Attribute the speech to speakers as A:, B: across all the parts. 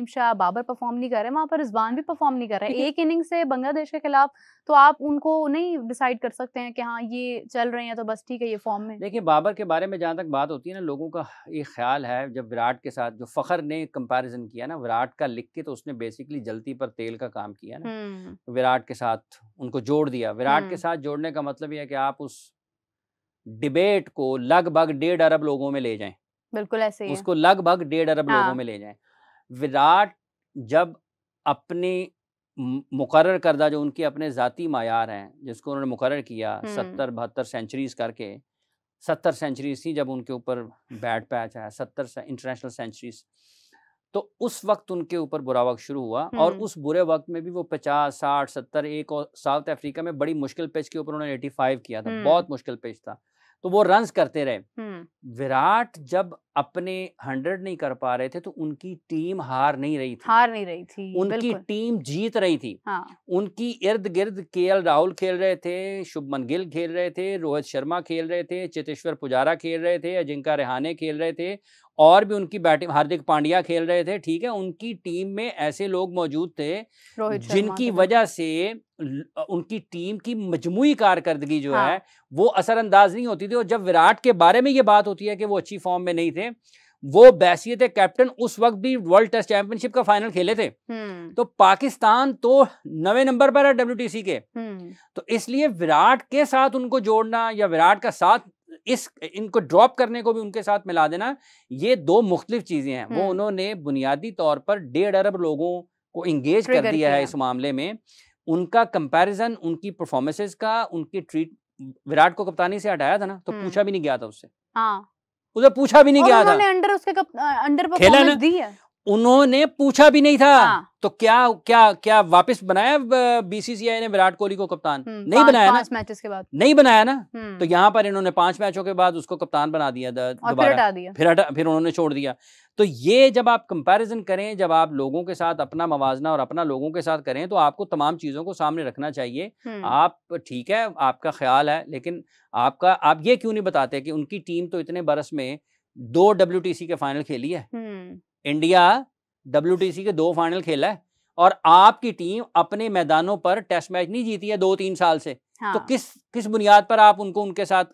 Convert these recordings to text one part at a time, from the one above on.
A: Shah Babar perform नहीं कर रहे, वहां पर रिजवान भी परफॉर्म नहीं कर रहे। एक इनिंग से बांग्लादेश के खिलाफ तो आप उनको नहीं डिसाइड कर सकते हैं कि हाँ ये चल रहे हैं तो बस ठीक है ये फॉर्म में।
B: देखिए बाबर के बारे में जहाँ तक बात होती है ना, लोगों का एक ख्याल है, जब विराट के साथ जो फ़खर ने कंपैरिजन किया ना विराट का लिख के, तो उसने बेसिकली जलती पर तेल का काम किया ना, विराट के साथ उनको जोड़ दिया। विराट के साथ जोड़ने का मतलब ये है कि आप उस डिबेट को लगभग 1.5 अरब लोगों में ले जाएं।
A: बिल्कुल ऐसे ही है।
B: उसको लगभग 1.5 अरब लोगों में ले जाएं। विराट जब अपने मुकर्रर करदा जो उनके अपने ज़ाती मायार हैं, जिसको उन्होंने मुकर्रर किया 70-72 सेंचुरीज करके, 70 सेंचुरीज थी जब उनके ऊपर बैट पैच आया, 70 इंटरनेशनल सेंचुरीज, तो उस वक्त उनके ऊपर बुरा वक्त शुरू हुआ। और उस बुरे वक्त में भी वो 50, 60, 70, एक और साउथ अफ्रीका में बड़ी मुश्किल पिच के ऊपर उन्होंने 85 किया था, बहुत मुश्किल पिच था, तो वो रन्स करते रहे। विराट जब अपने 100 नहीं कर पा रहे थे तो उनकी टीम हार नहीं रही थी, उनकी टीम जीत रही थी। उनकी इर्द गिर्द केएल राहुल खेल रहे थे, शुभमन गिल खेल रहे थे, रोहित शर्मा खेल रहे थे, चेतेश्वर पुजारा खेल रहे थे, अजिंक्य रहाणे खेल रहे थे, और भी उनकी बैटिंग हार्दिक पांड्या खेल रहे थे। ठीक है, उनकी टीम में ऐसे लोग मौजूद थे जिनकी वजह से उनकी टीम की मजमूई कारकर्दगी जो है वो असरअंदाज नहीं होती थी। और जब विराट के बारे में ये बात होती है कि वो अच्छी फॉर्म में नहीं थे, वो बैसियत कैप्टन उस वक्त भी वर्ल्ड टेस्ट चैंपियनशिप का फाइनल खेले थे, तो पाकिस्तान तो 9वें नंबर पर है WTC के। तो इसलिए विराट के साथ उनको जोड़ना या विराट का साथ इनको ड्रॉप करने को भी उनके साथ मिला देना, ये दो मुख्तलिफ चीजें हैं। वो उन्होंने बुनियादी तौर पर 1.5 अरब लोगों को इंगेज कर दिया है इस मामले में। उनका कंपैरिजन उनकी परफॉर्मेंसेस का, उनकी ट्रीट, विराट को कप्तानी से हटाया था ना तो पूछा भी नहीं गया था उससे, उसे पूछा भी नहीं गया था,
A: अंडर उसके अंडर परफॉर्मेंस दी है,
B: उन्होंने पूछा भी नहीं था। तो क्या क्या क्या वापस बनाया BCCI ने विराट कोहली को कप्तान? नहीं बनाया ना,
A: 5 मैचेस के बाद
B: नहीं बनाया ना। तो यहाँ पर इन्होंने 5 मैचों के बाद उसको कप्तान बना दिया दोबारा, फिर उन्होंने छोड़ दिया। तो ये जब आप कंपैरिजन करें, जब आप लोगों के साथ अपना मवाजना और अपना लोगों के साथ करें, तो आपको तमाम चीजों को सामने रखना चाहिए। आप ठीक है, आपका ख्याल है, लेकिन आप ये क्यों नहीं बताते कि उनकी टीम तो इतने बरस में 2 WTC के फाइनल खेली है, इंडिया WTC के 2 फाइनल खेला है, और आपकी टीम अपने मैदानों पर टेस्ट मैच नहीं जीती है 2-3 साल से। तो किस बुनियाद पर आप उनको उनके साथ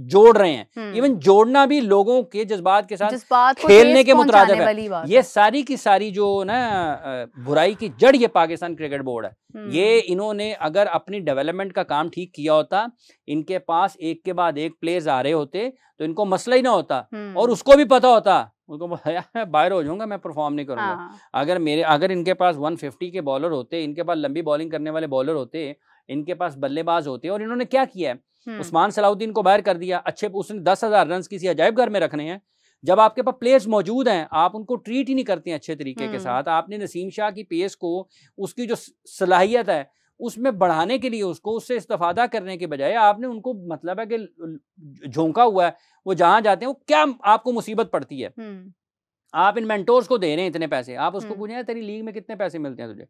B: जोड़ रहे हैं? इवन जोड़ना भी लोगों के जज्बात के साथ खेलने के मुतरादिफ है। ये सारी की सारी जो ना बुराई की जड़ ये पाकिस्तान क्रिकेट बोर्ड है। ये इन्होंने अगर अपनी डेवलपमेंट का काम ठीक किया होता, इनके पास एक के बाद एक प्लेयर्स आ रहे होते, तो इनको मसला ही ना होता, और उसको भी पता होता, उनको बाहर हो जाऊंगा, मैं परफॉर्म नहीं करूंगा। अगर इनके पास 150 के बॉलर होते, इनके पास लंबी बॉलिंग करने वाले बॉलर होते, इनके पास बल्लेबाज होते, और इन्होंने क्या किया है, उस्मान सलाउद्दीन को बाहर कर दिया, अच्छे उसने 10,000 रन किसी अजायब घर में रखने हैं। जब आपके पास प्लेयर्स मौजूद हैं, आप उनको ट्रीट ही नहीं करते हैं अच्छे तरीके के साथ। आपने नसीम शाह की पेस को, उसकी जो सलाहियत है उसमें बढ़ाने के लिए, उससे इस्तेफादा करने के बजाय आपने उनको मतलब है कि झोंका हुआ है, वो जहां जाते हैं वो क्या आपको मुसीबत पड़ती है। आप इन मेंटोर्स को दे रहे हैं इतने पैसे, आप उसको पूछें तेरी लीग में कितने पैसे मिलते हैं तुझे,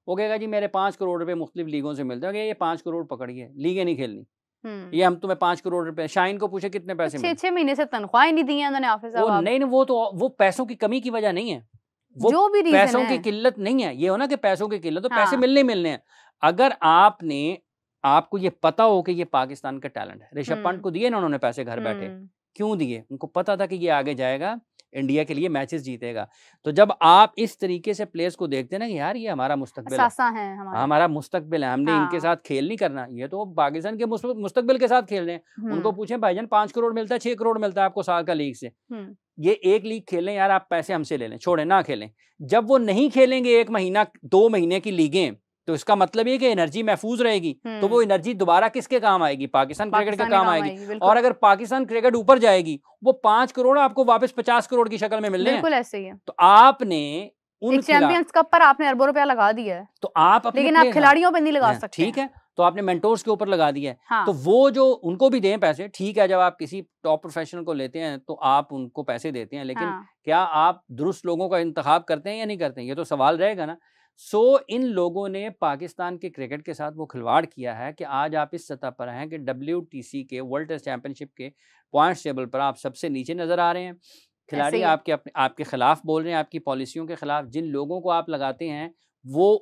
B: वो कहेगा जी मेरे 5 करोड़ रुपए मुख्तलिफ लीगों से मिलते हैं। ये 5 करोड़ पकड़िए, लीगें नहीं खेलनी, ये हम तुम्हें 5 करोड़ रुपए। शाहीन को पूछे कितने पैसे मिलते?
A: 6 महीने से तनख्वाह नहीं दी है उन्होंने ऑफिस साहब।
B: वो नहीं, वो पैसों की कमी की वजह नहीं है, वो
A: जो भी
B: पैसों की किल्लत नहीं है। ये हो ना कि पैसों की किल्लत, तो पैसे मिलने हैं। अगर आपको ये पता हो कि ये पाकिस्तान का टैलेंट है, ऋषभ पंत को दिए ना उन्होंने पैसे घर बैठे, क्यों दिए? उनको पता था कि ये आगे जाएगा, इंडिया के लिए मैचेस जीतेगा। तो जब आप इस तरीके से प्लेयर्स को देखते हैं ना कि यार ये हमारा मुस्तकबिल है, हमारा मुस्तकबिल है, हमने इनके साथ खेल नहीं करना, ये तो पाकिस्तान के मुस्तकबिल के साथ खेल रहे हैं। उनको पूछें भाईजान 5 करोड़ मिलता है, 6 करोड़ मिलता है आपको साल का लीग से, ये एक लीग खेलें यार, आप पैसे हमसे ले लें, छोड़ें ना खेलें। जब वो नहीं खेलेंगे 1 महीना 2 महीने की लीगें, तो इसका मतलब ये कि एनर्जी महफूज रहेगी, तो वो एनर्जी दोबारा किसके काम आएगी? पाकिस्तान क्रिकेट के काम आएगी। और अगर पाकिस्तान क्रिकेट ऊपर जाएगी, वो 5 करोड़ आपको वापस 50 करोड़ की शक्ल में मिलने हैं।
A: बिल्कुल ऐसे ही है।
B: तो आपने
A: उन चैंपियंस कप पर आपने अरबों रुपया लगा दिया है,
B: तो आप
A: लेकिन आप खिलाड़ियों पर नहीं लगा सकते।
B: ठीक है, तो आपने मेंटोर्स के ऊपर लगा दिया है। तो वो जो उनको भी दें पैसे, ठीक है, जब आप किसी टॉप प्रोफेशनल को लेते हैं तो आप उनको पैसे देते हैं, लेकिन क्या आप दुरुस्त लोगों का इंतखाब करते हैं या नहीं करते हैं? ये तो सवाल रहेगा ना। इन लोगों ने पाकिस्तान के क्रिकेट के साथ वो खिलवाड़ किया है कि आज आप इस सतह पर हैं कि WTC के वर्ल्ड टेस्ट चैंपियनशिप के पॉइंट्स टेबल पर आप सबसे नीचे नजर आ रहे हैं। खिलाड़ी आपके खिलाफ बोल रहे हैं, आपकी पॉलिसियों के खिलाफ। जिन लोगों को आप लगाते हैं वो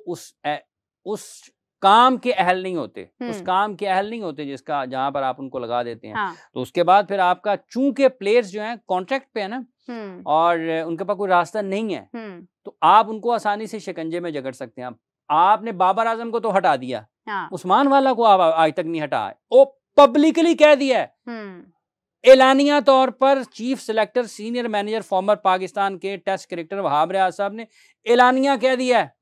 B: उस काम के अहल नहीं होते, उस काम के अहल नहीं होते जिसका, जहां पर आप उनको लगा देते हैं। हाँ। तो उसके बाद फिर आपका, चूंकि प्लेयर्स जो हैं कॉन्ट्रैक्ट पे है ना, और उनके पास कोई रास्ता नहीं है, तो आप उनको आसानी से शिकंजे में जकड़ सकते हैं। आपने बाबर आजम को तो हटा दिया, हाँ। उस्मान वाला को आप आज तक नहीं हटा है, वो पब्लिकली कह दिया है, एलानिया तौर पर chief selector senior manager farmer Pakistan के टेस्ट क्रिकेटर वहाब रियाज साहब ने एलानिया कह दिया है,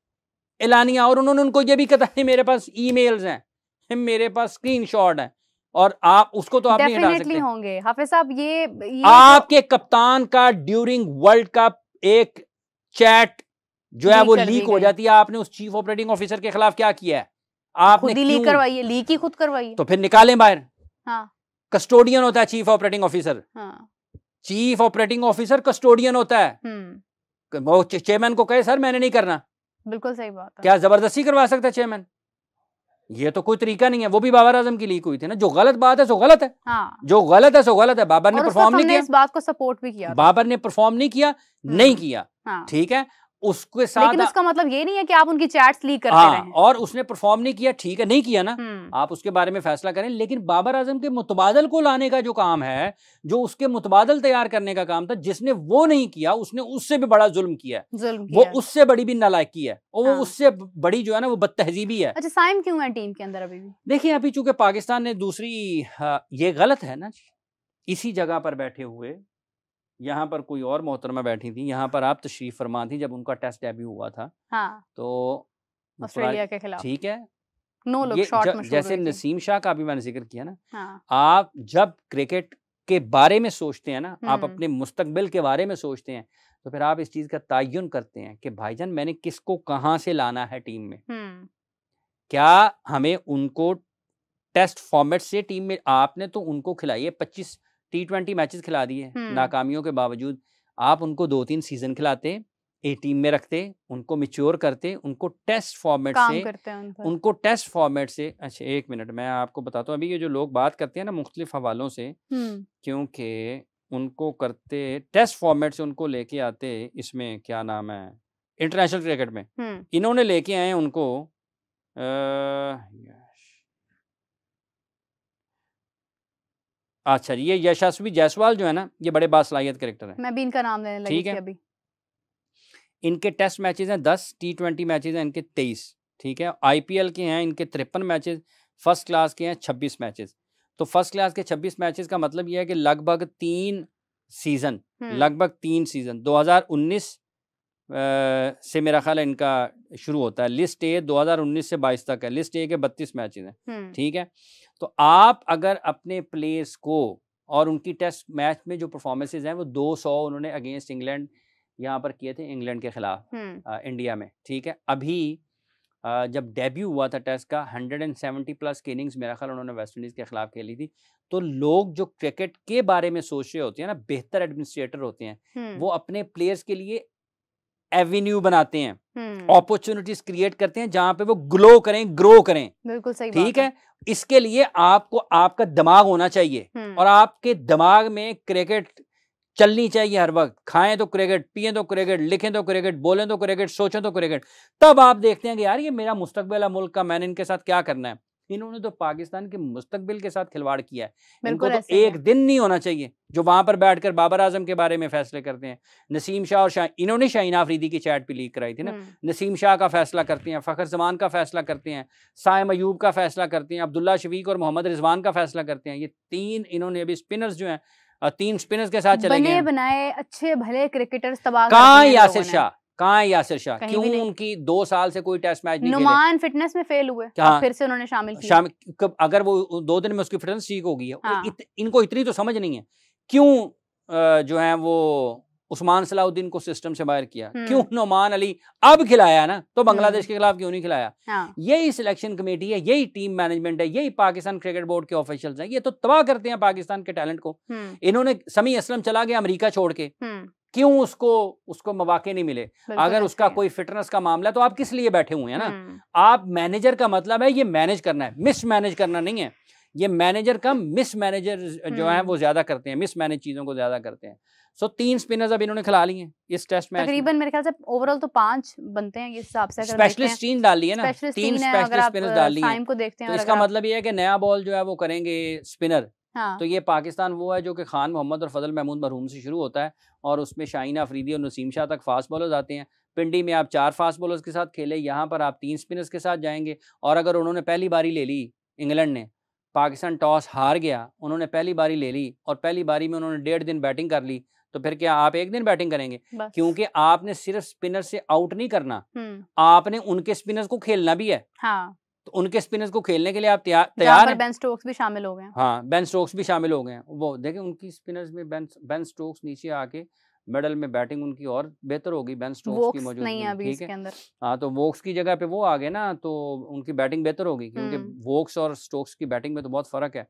B: एलानिया। और उन्होंने उनको ये भी कहा है, मेरे पास ईमेल्स हैं, मेरे पास स्क्रीनशॉट हैं, और आप उसको तो आप नहीं हटा सकते
A: होंगे। हाफिज साहब, ये
B: आपके कप्तान का ड्यूरिंग वर्ल्ड कप एक चैट जो है वो लीक हो जाती है। आपने उस चीफ ऑपरेटिंग ऑफिसर के खिलाफ क्या किया है? आपने
A: लीक करवाई है, लीक ही खुद करवाई।
B: तो फिर निकालें बाहर।
A: हाँ।
B: कस्टोडियन होता है चीफ ऑपरेटिंग ऑफिसर।
A: हाँ।
B: चीफ ऑपरेटिंग ऑफिसर कस्टोडियन होता है। वो चेयरमैन को कहे सर मैंने नहीं करना,
A: बिल्कुल सही बात है।
B: क्या जबरदस्ती करवा सकता है चेयरमैन? ये तो कोई तरीका नहीं है। वो भी बाबर आजम की लीक हुई थी ना। जो गलत बात है सो गलत है।
A: हाँ।
B: जो गलत है सो गलत है। बाबर ने परफॉर्म नहीं किया,
A: इस बात को सपोर्ट भी किया।
B: बाबर ने परफॉर्म नहीं किया, नहीं किया, ठीक है, उसके साथ।
A: लेकिन उसका मतलब ये नहीं है कि आप उनकी चैट्स लीक करते रहें।
B: और उसने परफॉर्म नहीं किया, ठीक है, नहीं किया ना, आप उसके बारे में फैसला करें। लेकिन बाबर आजम के मुतबादल को लाने का जो काम है, जो उसके मुतबादल तैयार करने का काम था, जिसने वो नहीं किया, उसने उससे भी बड़ा जुल्म किया है। वो उससे बड़ी भी नालायकी है, और वो उससे बड़ी जो है ना वो बदतहजीबी है।
A: अच्छा, साइम क्यों है टीम के अंदर अभी भी?
B: देखिए, अभी चूंकि पाकिस्तान ने दूसरी, ये गलत है ना, इसी जगह पर बैठे हुए, यहाँ पर कोई और मोहतरमा बैठी थी, यहाँ पर आप तशरीफ फरमा थी जब उनका टेस्ट डेब्यू हुआ था।
A: हाँ।
B: तो
A: ऑस्ट्रेलिया के खिलाफ,
B: ठीक है,
A: नो लुक शॉट
B: जैसे नसीम शाह का भी मैंने जिक्र किया ना।
A: हाँ।
B: आप जब क्रिकेट के बारे में सोचते हैं ना, आप अपने मुस्तकबिल के बारे में सोचते हैं, तो फिर आप इस चीज का तयन करते हैं कि भाईजान मैंने किसको कहाँ से लाना है टीम में। क्या हमें उनको टेस्ट फॉर्मेट से टीम में, आपने तो उनको खिलाई है 25 T20 मैचेस खिला दिए नाकामियों के बावजूद। आप उनको 2-3 सीजन खिलाते, ए टीम में रखते, उनको मिच्योर करते, उनको टेस्ट फॉर्मेट से, उनको टेस्ट फॉर्मेट से। अच्छा, एक मिनट, मैं आपको बताता हूँ। अभी ये जो लोग बात करते हैं ना मुख्तलिफ हवालों से, क्योंकि उनको करते टेस्ट फॉर्मेट से, उनको लेके आते इसमें, क्या नाम है, इंटरनेशनल क्रिकेट में, इन्होंने लेके आए उनको अच्छा, ये यशस्वी जायसवाल जो है ना, ये बड़े बासलाहियत कैरेक्टर है।
A: मैं भी इनका नाम लेने लगी थी अभी।
B: इनके टेस्ट मैचेस हैं 10, T20 मैचेस हैं इनके 23, ठीक है। IPL के हैं इनके 53 मैचेस, फर्स्ट क्लास के हैं 26 मैचेस। तो फर्स्ट क्लास के 26 मैचेस का मतलब यह है कि लगभग 3 सीजन, लगभग 3 सीजन 2019 से मेरा ख्याल है इनका शुरू होता है। लिस्ट ए 2019 से 22 तक है। लिस्ट ए के 32 मैचेस हैं, ठीक है। तो आप अगर अपने प्लेयर्स को, और उनकी टेस्ट मैच में जो परफॉर्मेंसेज हैं वो 200 उन्होंने अगेंस्ट इंग्लैंड यहाँ पर किए थे, इंग्लैंड के खिलाफ इंडिया में, ठीक है। अभी जब डेब्यू हुआ था टेस्ट का, 170 प्लस की इनिंग्स मेरा ख्याल उन्होंने वेस्ट इंडीज़ के खिलाफ खेली थी। तो लोग जो क्रिकेट के बारे में सोच रहे होते हैं ना, बेहतर एडमिनिस्ट्रेटर होते हैं, वो अपने प्लेयर्स के लिए एवेन्यू बनाते हैं, अपॉर्चुनिटीज क्रिएट करते हैं जहां पे वो ग्लो करें, ग्रो करें।
A: बिल्कुल सही,
B: ठीक है। इसके लिए आपको आपका दिमाग होना चाहिए, और आपके दिमाग में क्रिकेट चलनी चाहिए हर वक्त। खाएं तो क्रिकेट, पिएं तो क्रिकेट, लिखें तो क्रिकेट, बोलें तो क्रिकेट, सोचें तो क्रिकेट। तब आप देखते हैं कि यार ये मेरा मुस्तकबिल है मुल्क का, मैंने इनके साथ क्या करना है। इन्होंने तो पाकिस्तान के मुस्तकबिल के साथ खिलवाड़ किया है। इनको तो एक दिन नहीं होना चाहिए जो वहां पर बैठकर बाबर आजम के बारे में फैसले करते हैं। नसीम शाह और इन्होंने शाहीन आफरीदी की चैट भी लीक कराई थी ना। नसीम शाह का फैसला करते हैं, फखर जमान का फैसला करते हैं, साइम अयूब का फैसला करते हैं, अब्दुल्ला शफीक और मोहम्मद रिजवान का फैसला करते हैं। ये 3 इन्होंने अभी स्पिनर्स जो हैं, 3 स्पिनर्स के साथ चले गए,
A: बनाए अच्छे भले क्रिकेटर्स तबाह।
B: कहाँ यासिर शाह, कहाँ है यासिर शाह? क्यों उनकी 2 साल से कोई टेस्ट मैच नहीं खेले?
A: नुमान फिटनेस में फेल हुए, फिर से उन्होंने शामिल किया।
B: अगर वो 2 दिन में उसकी फिटनेस ठीक हो गई है, इनको इतनी तो समझ नहीं है क्यों जो है वो उस्मान सलाउद्दीन को सिस्टम से बाहर किया, क्यों नुमान अली अब खिलाया ना, तो बांग्लादेश के खिलाफ क्यों नहीं खिलाया? यही सिलेक्शन कमेटी है, यही टीम मैनेजमेंट है, यही पाकिस्तान क्रिकेट बोर्ड के ऑफिशियल्स हैं। ये तो तबाह करते हैं पाकिस्तान के टैलेंट को। इन्होंने समी असलम चला गया अमेरिका छोड़ के, क्यों उसको मौके नहीं मिले? अगर उसका कोई फिटनेस का मामला है तो आप किस लिए बैठे हुए हैं ना? आप मैनेजर का मतलब है ये मैनेज करना है, मिस मैनेज करना नहीं है। ये मैनेजर का मिस मैनेजर जो है वो ज्यादा करते हैं, मिस मैनेज चीजों को ज्यादा करते हैं। सो 3 स्पिनर्स अब इन्होंने खिला लिए इस टेस्ट मैच
A: तकरीबन मेरे ख्याल से ओवरऑल तो 5 बनते हैं इस हिसाब से।
B: स्पेशलिस्ट टीम डाल ली है ना, 3 स्पेशलिस्ट स्पिनर्स डाल लिए
A: को देखते हैं,
B: तो इसका मतलब ये है कि नया बॉल जो है वो करेंगे स्पिनर।
A: हाँ।
B: तो ये पाकिस्तान वो है जो कि खान मोहम्मद और फजल महमूद मरहूम से शुरू होता है और उसमें शाहीन अफरीदी और नसीम शाह तक फास्ट बॉलर्स आते हैं। पिंडी में आप 4 फास्ट बॉलर्स के साथ खेले, यहाँ पर आप 3 स्पिनर्स के साथ जाएंगे। और अगर उन्होंने पहली बारी ले ली, इंग्लैंड ने, पाकिस्तान टॉस हार गया, उन्होंने पहली बारी ले ली और पहली बारी में उन्होंने 1.5 दिन बैटिंग कर ली, तो फिर क्या आप 1 दिन बैटिंग करेंगे? क्योंकि आपने सिर्फ स्पिनर से आउट नहीं करना, आपने उनके स्पिनर्स को खेलना भी है।
A: हाँ।
B: तो उनके स्पिनर्स को खेलने के लिए आप तैयार हैं।
A: बेन स्टोक्स भी शामिल हो गए।
B: हाँ, बेन स्टोक्स भी शामिल हो गए हैं। वो देखें उनकी स्पिनर्स में बेन स्टोक्स नीचे आके मिडल में बैटिंग उनकी और बेहतर होगी बेन स्टोक्स की मौजूदगी
A: नहीं है अभी इसके अंदर।
B: हाँ, तो वोक्स की जगह पे वो आ गए ना, तो उनकी बैटिंग बेहतर होगी क्योंकि वोक्स और स्टोक्स की बैटिंग में तो बहुत फर्क है।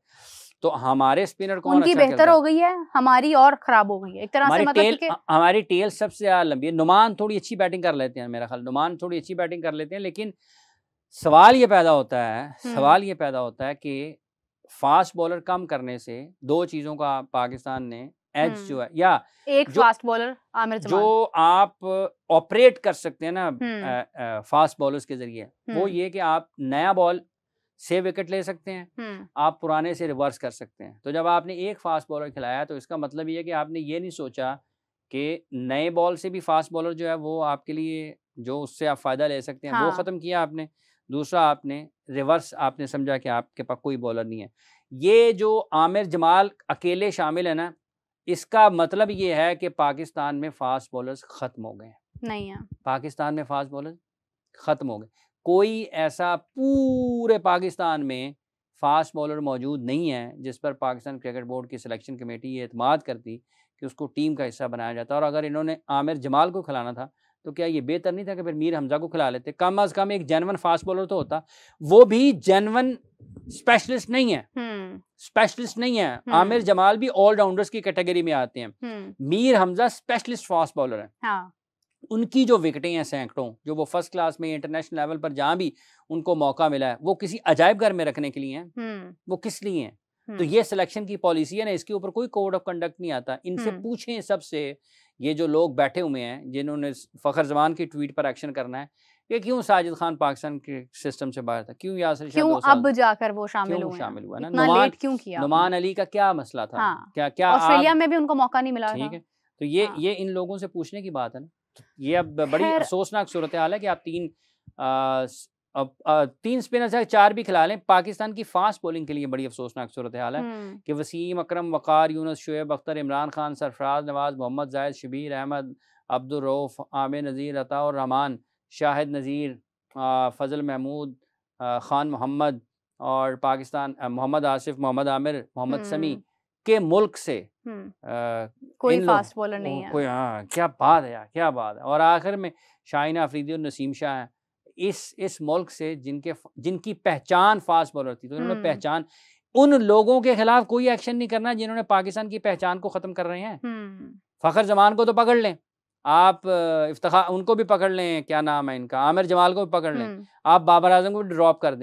B: तो हमारे स्पिनर कौन
A: उनकी
B: अच्छा
A: बेहतर हो गई है, हमारी और खराब हो गई है एक तरह से। मतलब
B: हमारी टेल सबसे ज्यादा लंबी है। नुमान थोड़ी अच्छी बैटिंग कर लेते हैं, मेरा ख्याल नुमान थोड़ी अच्छी बैटिंग कर लेते हैं, लेकिन सवाल ये पैदा होता है कि फास्ट बॉलर कम करने से 2 चीजों का पाकिस्तान ने एज जो है, या
A: एक फास्ट बॉलर आमिर जमाल
B: जो आप ऑपरेट कर सकते हैं ना फास्ट बॉलर्स के जरिए, वो ये कि आप नया बॉल से विकेट ले सकते हैं, आप पुराने से रिवर्स कर सकते हैं। तो जब आपने एक फास्ट बॉलर खिलाया तो इसका मतलब ये है कि आपने ये नहीं सोचा कि नए बॉल से भी फास्ट बॉलर जो है वो आपके लिए जो उससे आप फायदा ले सकते हैं, वो ख़त्म किया आपने। दूसरा, आपने रिवर्स आपने समझा कि आपके पास कोई बॉलर नहीं है। ये जो आमिर जमाल अकेले शामिल है ना, इसका मतलब ये है कि पाकिस्तान में फास्ट बॉलर्स ख़त्म हो गए।
A: नहीं है,
B: पाकिस्तान में फास्ट बॉलर ख़त्म हो गए। कोई ऐसा पूरे पाकिस्तान में फास्ट बॉलर मौजूद नहीं है जिस पर पाकिस्तान क्रिकेट बोर्ड की सिलेक्शन कमेटी ये एतमाद करती कि उसको टीम का हिस्सा बनाया जाता। और अगर इन्होंने आमिर जमाल को खिलाना था तो क्या ये बेहतर नहीं था कि फिर मीर हमजा को खिला लेते? कम अज़ कम एक जेन्युइन फास्ट बॉलर तो होता। वो भी जेन्युइन स्पेशलिस्ट नहीं है। आमिर जमाल भी ऑलराउंडर्स की कैटेगरी में आते हैं। Mir Hamza specialist fast bowler है।
A: हाँ।
B: उनकी जो विकेटें हैं सैकड़ों, जो वो फर्स्ट क्लास में इंटरनेशनल लेवल पर जहाँ भी उनको मौका मिला है, वो किसी अजायब घर में रखने के लिए हैं, वो किस लिए हैं? तो ये सिलेक्शन की पॉलिसी है ना, इसके ऊपर कोई कोड ऑफ कंडक्ट नहीं आता। इनसे पूछें सबसे, ये जो लोग बैठे हुए हैं जिन्होंने फ़खर जमान की ट्वीट पर एक्शन करना है, ये क्यों साजिद खान पाकिस्तान के सिस्टम से बाहर था, क्यों यासिर शाह
A: क्यों अब जाकर वो शामिल हुआ ना, लेट क्यों किया?
B: नुमान अली का क्या मसला था? क्या
A: ऑस्ट्रेलिया में भी उनको मौका नहीं मिला?
B: ठीक है, तो ये इन लोगों से पूछने की बात है ना। ये अब बड़ी अफसोसनाक सूरत हाल है कि आप 3 स्पिनर्स है, 4 भी खिला लें। पाकिस्तान की फास्ट बॉलिंग के लिए बड़ी अफसोसनाक सूरत हाल है कि वसीम अकरम, वकार, यूनुस, शुएब अख्तर, इमरान खान, सरफराज नवाज, मोहम्मद जायद, शबीर अहमद, अब्दुल रऊफ, आमिर नज़ीर, अताउर रहमान, शाहिद नज़ीर, फजल महमूद, खान मोहम्मद और पाकिस्तान मोहम्मद आसिफ, मोहम्मद आमिर, मोहम्मद समी के मुल्क से
A: कोई फास्ट बॉलर नहीं है।
B: कोई, हाँ, क्या बात है यार, क्या बात है। और आखिर में शाहीन अफरीदी और नसीम शाह हैं इस मुल्क से जिनकी पहचान फास्ट बॉलर थी। तो इन्होंने पहचान, उन लोगों के खिलाफ कोई एक्शन नहीं करना जिन्होंने पाकिस्तान की पहचान को ख़त्म कर रहे हैं। फ़खर जमान को तो पकड़ लें आप, इफ्तिखार उनको भी पकड़ लें, क्या नाम है इनका, आमिर जमाल को भी पकड़ लें, आप बाबर आजम को भी ड्रॉप कर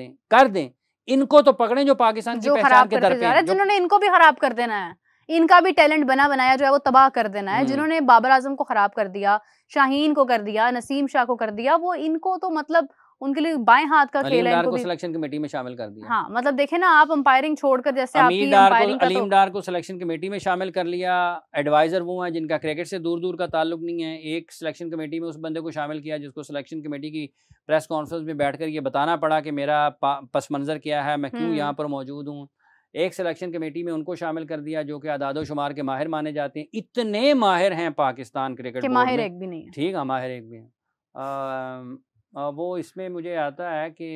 B: दें। इनको तो पकड़ें जो पाकिस्तान की पहचान के दर पे,
A: जिन्होंने इनको भी खराब कर देना है। इनका भी टैलेंट बना बनाया जो है वो तबाह कर देना है। जिन्होंने बाबर आजम को खराब कर दिया, शाहीन को कर दिया, नसीम शाह को कर दिया, वो इनको तो मतलब उनके लिए बाएं हाथ का खेल है। इनको भी
B: सिलेक्शन कमेटी में शामिल कर दिया।
A: हाँ, मतलब देखे ना आप, अंपायरिंग छोड़कर जैसे आपकी अंपायरिंग का
B: अलीम डार को सिलेक्शन कमेटी में शामिल कर लिया। एडवाइजर वो हैं जिनका क्रिकेट से दूर का ताल्लुक नहीं है। एक सिलेक्शन कमेटी में उस बंदे को शामिल किया जिसको सिलेक्शन कमेटी की प्रेस कॉन्फ्रेंस में बैठकर ये बताना पड़ा कि मेरा पस मंजर क्या है, मैं क्यों यहाँ पर मौजूद हूँ। एक सिलेक्शन कमेटी में उनको शामिल कर दिया जो कि आदादो शुमार के माहिर माने जाते हैं। इतने माहिर हैं पाकिस्तान क्रिकेट बोर्ड में,
A: माहिर एक भी नहीं है।
B: ठीक है, माहिर एक भी है। वो इसमें मुझे आता है कि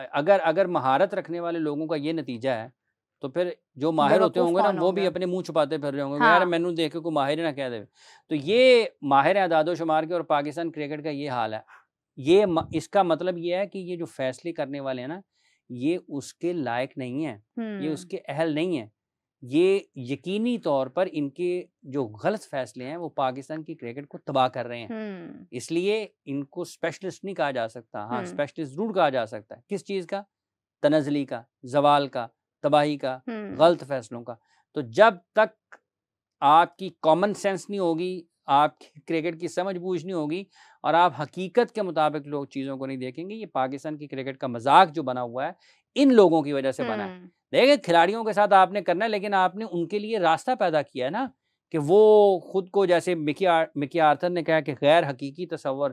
B: अगर महारत रखने वाले लोगों का ये नतीजा है तो फिर जो माहिर होते होंगे ना, वो भी अपने मुंह छुपाते फिर रहे होंगे। यार मैंने देख के कोई माहिर ना कह दे। तो ये माहिर है आदादो शुमार के, और पाकिस्तान क्रिकेट का ये हाल है। इसका मतलब ये है कि ये जो फैसले करने वाले हैं ना, ये उसके लायक नहीं है, ये उसके अहल नहीं है। ये यकीनी तौर पर इनके जो गलत फैसले हैं वो पाकिस्तान की क्रिकेट को तबाह कर रहे हैं। इसलिए इनको स्पेशलिस्ट नहीं कहा जा सकता। हाँ, स्पेशलिस्ट जरूर कहा जा सकता है। किस चीज़ का? तनज़ली का, जवाल का, तबाही का, गलत फैसलों का। तो जब तक आपकी कॉमन सेंस नहीं होगी, आपकी क्रिकेट की समझ बूझ नहीं होगी और आप हकीकत के मुताबिक लोग चीज़ों को नहीं देखेंगे। ये पाकिस्तान की क्रिकेट का मजाक जो बना हुआ है इन लोगों की वजह से बना है। देखिए खिलाड़ियों के साथ आपने करना है, लेकिन आपने उनके लिए रास्ता पैदा किया है ना कि वो खुद को, जैसे मिकी आर्थर ने कहा कि गैर हकीकी तस्वर।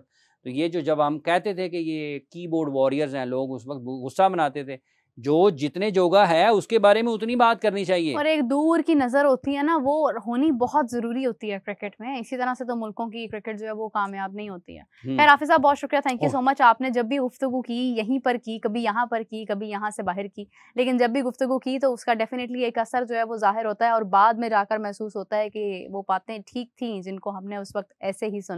B: तो ये जो जब हम कहते थे कि ये कीबोर्ड वॉरियर्स हैं, लोग उस वक्त गुस्सा मनाते थे। जो जितने जोगा है उसके बारे में उतनी बात करनी चाहिए।
A: और एक दूर की नजर होती है ना, वो होनी बहुत जरूरी होती है क्रिकेट में। इसी तरह से तो मुल्कों की क्रिकेट जो है वो कामयाब नहीं होती है। खैर हाफिज साहब, बहुत शुक्रिया, थैंक यू सो मच। आपने जब भी गुफ्तगू की यहीं पर की, कभी यहाँ पर की, कभी यहाँ से बाहर की, लेकिन जब भी गुफ्तगू की तो उसका डेफिनेटली एक असर जो है वो जाहिर होता है और बाद में जाकर महसूस होता है कि वो बातें ठीक थी जिनको हमने उस वक्त ऐसे ही सुन